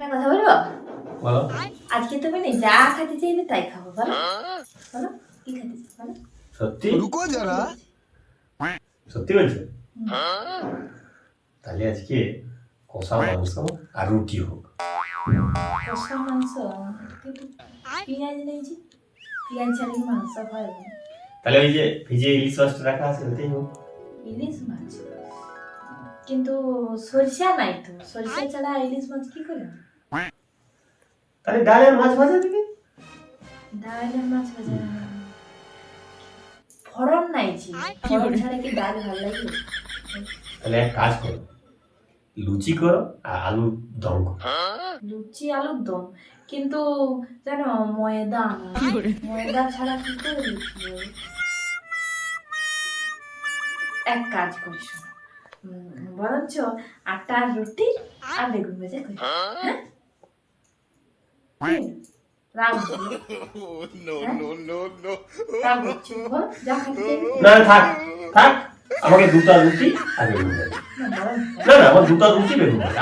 একটা কথা বলবো? বলো। আজকে তুমি না যা খেতে চাইবে তাই খাবো, বলো বলো কি খেতে চাই বলো। সত্যি? रुको जरा। সত্যি বলছো? তাহলে আজকে কষা মাংস আর রুটি হোক। কষা মাংস কিন্তু পেঁয়াজ নেই যে, পেঁয়াজ ছাড়া কি মাংস হয় না? তাহলে ওই যে ভিজে ইলিশ মাছটা রাখা আছে ওটাই হোক। ইলিশ মাছ কিন্তু সরিষা নাই তো, সরিষা ছাড়া ইলিশ মাছ কি করে হবে? তাহলে ডাল আর মাছ ভাজা দিবি। ডাল আর মাছ ভাজা ফড়ন নাই জি, ফড়ন ছাড়া কি ডাল ভালো লাগে? তাহলে এক কাজ করো, লুচি করো আর আলুর দম করো। লুচি আলুর দম কিন্তু জানো ময়দা না, ময়দা ছাড়া কি করে লুচি হবে? এক কাজ করি শোনো, বরঞ্চ আটার রুটি আর বেগুন ভাজা করি, হ্যাঁ? রাগ হলো? রাগ হচ্ছে বল, যা খেতে চাইবি। না থাক থাক, আমাকে দুটো রুটি আর বেগুন ভাজা। না, বরঞ্চ না না, আমার দুটো রুটি বেগুন ভাজা।